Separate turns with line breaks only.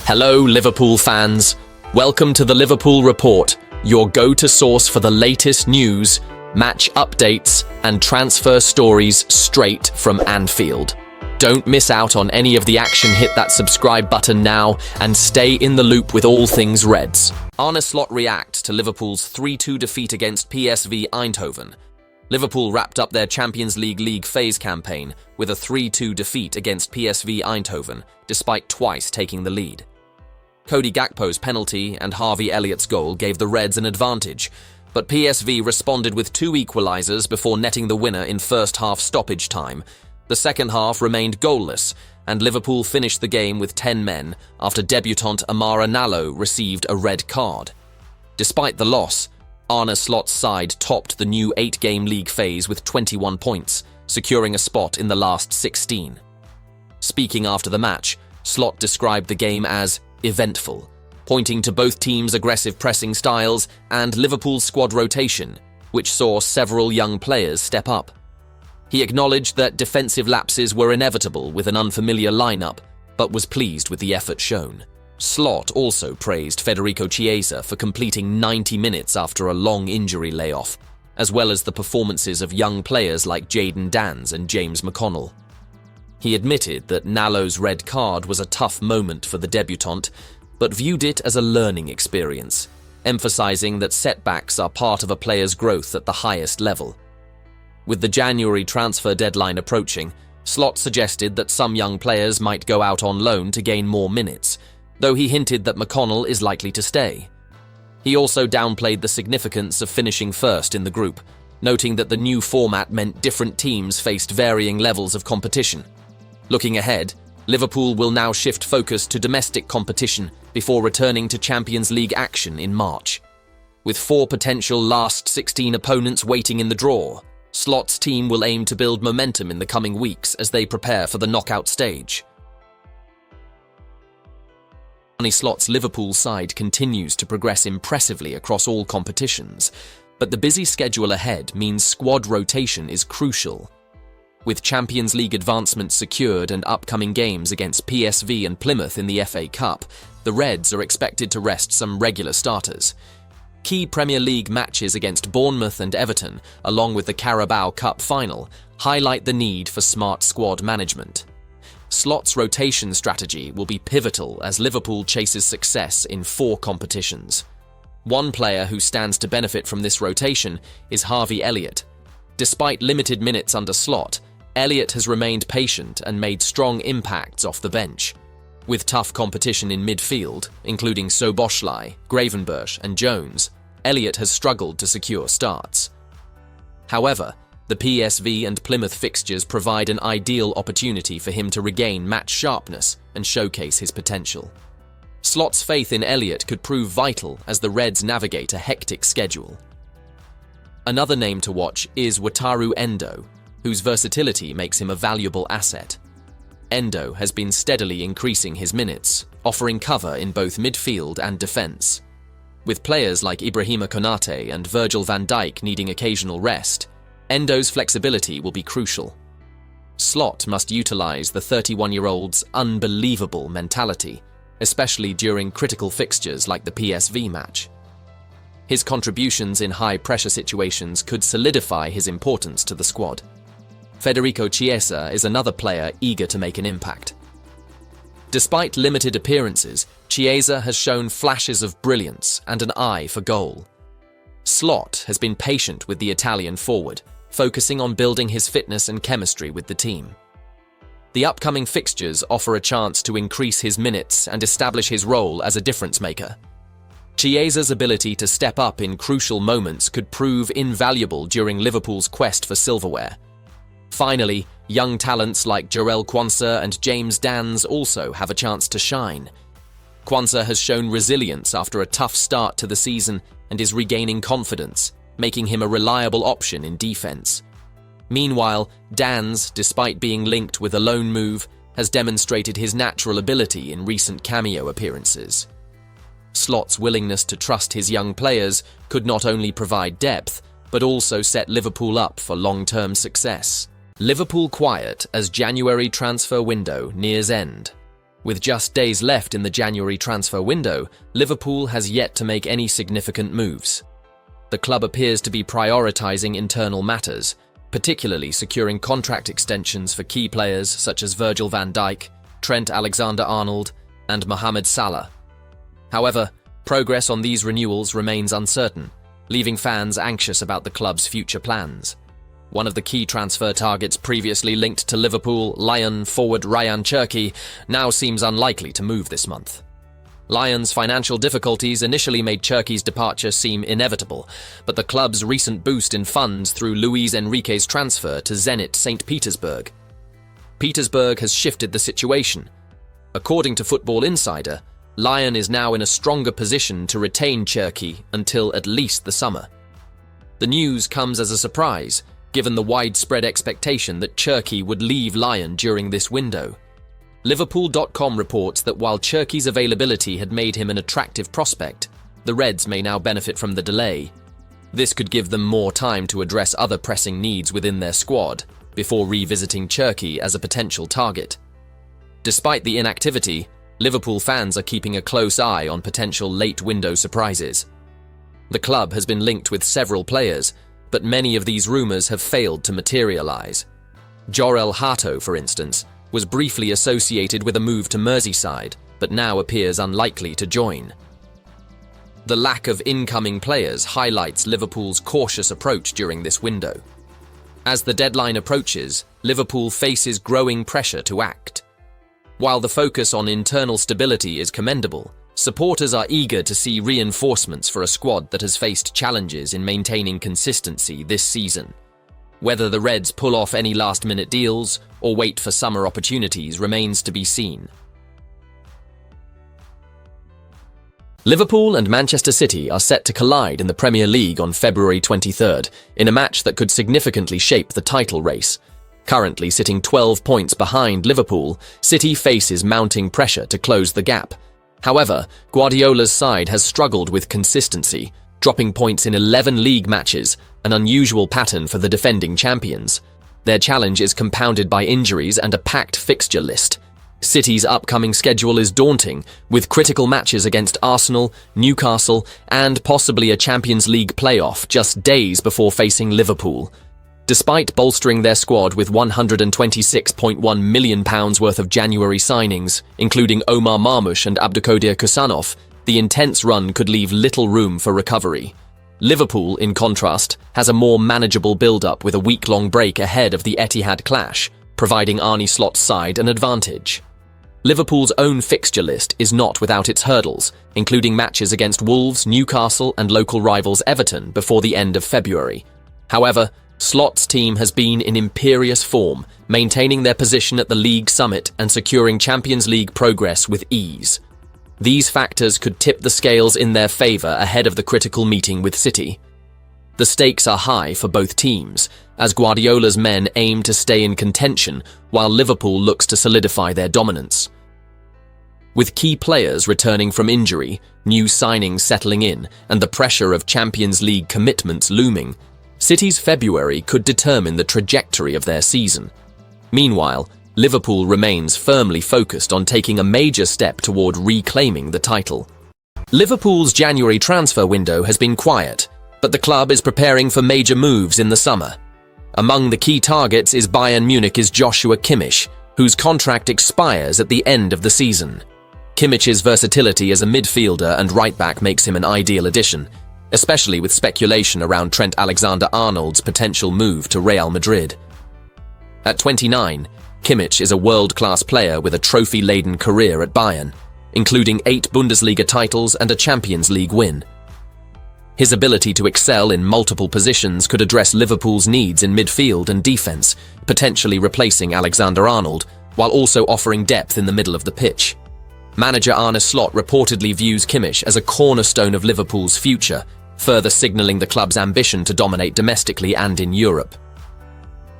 Hello, Liverpool fans. Welcome to the Liverpool Report, your go-to source for the latest news, match updates, and transfer stories straight from Anfield. Don't miss out on any of the action. Hit that subscribe button now and stay in the loop with all things Reds. Arneslot reacts to Liverpool's 3-2 defeat against PSV Eindhoven. Liverpool wrapped up their Champions League phase campaign with a 3-2 defeat against PSV Eindhoven, despite twice taking the lead. Cody Gakpo's penalty and Harvey-Elliott's goal gave the Reds an advantage, but PSV responded with two equalisers before netting the winner in first-half stoppage time. The second half remained goalless, and Liverpool finished the game with 10 men after debutant Amara Nallo received a red card. Despite the loss, Arne Slot's side topped the new 8-game league phase with 21 points, securing a spot in the last 16. Speaking after the match, Slot described the game as eventful, pointing to both teams' aggressive pressing styles and Liverpool's squad rotation, which saw several young players step up. He acknowledged that defensive lapses were inevitable with an unfamiliar lineup, but was pleased with the effort shown. Slot also praised Federicochiesa for completing 90 minutes after a long injury layoff, as well as the performances of young players like Jayden Danns and James McConnell. He admitted that Nallo's red card was a tough moment for the debutant, but viewed it as a learning experience, emphasizing that setbacks are part of a player's growth at the highest level. With the January transfer deadline approaching, Slot suggested that some young players might go out on loan to gain more minutes, though he hinted that McConnell is likely to stay. He also downplayed the significance of finishing first in the group, noting that the new format meant different teams faced varying levels of competition. Looking ahead, Liverpool will now shift focus to domestic competition before returning to Champions League action in March. With 4 potential last 16 opponents waiting in the draw, Slot's team will aim to build momentum in the coming weeks as they prepare for the knockout stage. Arne Slot's Liverpool side continues to progress impressively across all competitions, but the busy schedule ahead means squad rotation is crucial. With Champions League advancement secured and upcoming games against PSV and Plymouth in the FA Cup, the Reds are expected to rest some regular starters. Key Premier League matches against Bournemouth and Everton, along with the Carabao Cup final, highlight the need for smart squad management. Slot's rotation strategy will be pivotal as Liverpool chases success in 4 competitions. One player who stands to benefit from this rotation is Harvey-Elliott. Despite limited minutes under Slot, Elliott has remained patient and made strong impacts off the bench. With tough competition in midfield, including Szoboszlai, Gravenberch and Jones, Elliott has struggled to secure starts. However, the PSV and Plymouth fixtures provide an ideal opportunity for him to regain match sharpness and showcase his potential. Slot's faith in Elliott could prove vital as the Reds navigate a hectic schedule. Another name to watch is Wataru Endo, whose versatility makes him a valuable asset. Endo has been steadily increasing his minutes, offering cover in both midfield and defence. With players like Ibrahima Konate and Virgil-van-Dijk needing occasional rest, Endo's flexibility will be crucial. Slot must utilise the 31-year-old's unbelievable mentality, especially during critical fixtures like the PSV match. His contributions in high-pressure situations could solidify his importance to the squad. Federicochiesa is another player eager to make an impact. Despite limited appearances, Chiesa has shown flashes of brilliance and an eye for goal. Slot has been patient with the Italian forward, focusing on building his fitness and chemistry with the team. The upcoming fixtures offer a chance to increase his minutes and establish his role as a difference maker. Chiesa's ability to step up in crucial moments could prove invaluable during Liverpool's quest for silverware. Finally, young talents like Jarell Quansah and James Danns also have a chance to shine. Quansah has shown resilience after a tough start to the season and is regaining confidence, making him a reliable option in defense. Meanwhile, Danns, despite being linked with a loan move, has demonstrated his natural ability in recent cameo appearances. Slot's willingness to trust his young players could not only provide depth, but also set Liverpool up for long-term success. Liverpool quiet as January transfer window nears end. With just days left in the January transfer window, Liverpool has yet to make any significant moves. The club appears to be prioritising internal matters, particularly securing contract extensions for key players such as Virgil van Dijk, Trent Alexander-Arnold, and Mohamed Salah. However, progress on these renewals remains uncertain, leaving fans anxious about the club's future plans. One of the key transfer targets previously linked to Liverpool, Lyon forward Ryan Cherki, now seems unlikely to move this month. Lyon's financial difficulties initially made Cherki's departure seem inevitable, but the club's recent boost in funds through Luis Enrique's transfer to Zenit St. Petersburg has shifted the situation. According to Football Insider, Lyon is now in a stronger position to retain Cherki until at least the summer. The news comes as a surprise, given the widespread expectation that Cherki would leave Lyon during this window. Liverpool.com reports that while Cherki's availability had made him an attractive prospect, the Reds may now benefit from the delay. This could give them more time to address other pressing needs within their squad before revisiting Cherki as a potential target. Despite the inactivity, Liverpool fans are keeping a close eye on potential late window surprises. The club has been linked with several players, but many of these rumours have failed to materialise. Jorel Hato, for instance, was briefly associated with a move to Merseyside, but now appears unlikely to join. The lack of incoming players highlights Liverpool's cautious approach during this window. As the deadline approaches, Liverpool faces growing pressure to act. While the focus on internal stability is commendable, supporters are eager to see reinforcements for a squad that has faced challenges in maintaining consistency this season. Whether the Reds pull off any last-minute deals or wait for summer opportunities remains to be seen. Liverpool and Manchester City are set to collide in the Premier League on February 23rd in a match that could significantly shape the title race. Currently sitting 12 points behind Liverpool, City faces mounting pressure to close the gap. However, Guardiola's side has struggled with consistency, dropping points in 11 league matches, an unusual pattern for the defending champions. Their challenge is compounded by injuries and a packed fixture list. City's upcoming schedule is daunting, with critical matches against Arsenal, Newcastle, and possibly a Champions League playoff just days before facing Liverpool. Despite bolstering their squad with £126.1 million worth of January signings, including Omar Marmoush and Abdulkadir Kusanov, the intense run could leave little room for recovery. Liverpool, in contrast, has a more manageable build-up with a week-long break ahead of the Etihad clash, providing Arne Slot's side an advantage. Liverpool's own fixture list is not without its hurdles, including matches against Wolves, Newcastle, and local rivals Everton before the end of February. However, Slot's team has been in imperious form, maintaining their position at the league summit and securing Champions League progress with ease. These factors could tip the scales in their favour ahead of the critical meeting with City. The stakes are high for both teams, as Guardiola's men aim to stay in contention while Liverpool looks to solidify their dominance. With key players returning from injury, new signings settling in, and the pressure of Champions League commitments looming, City's February could determine the trajectory of their season. Meanwhile, Liverpool remains firmly focused on taking a major step toward reclaiming the title. Liverpool's January transfer window has been quiet, but the club is preparing for major moves in the summer. Among the key targets is Bayern Munich's Joshua Kimmich, whose contract expires at the end of the season. Kimmich's versatility as a midfielder and right-back makes him an ideal addition, especially with speculation around Trent Alexander-Arnold's potential move to Real Madrid. At 29, Kimmich is a world-class player with a trophy-laden career at Bayern, including 8 Bundesliga titles and a Champions League win. His ability to excel in multiple positions could address Liverpool's needs in midfield and defence, potentially replacing Alexander-Arnold, while also offering depth in the middle of the pitch. Manager Arne Slot reportedly views Kimmich as a cornerstone of Liverpool's future, further signalling the club's ambition to dominate domestically and in Europe.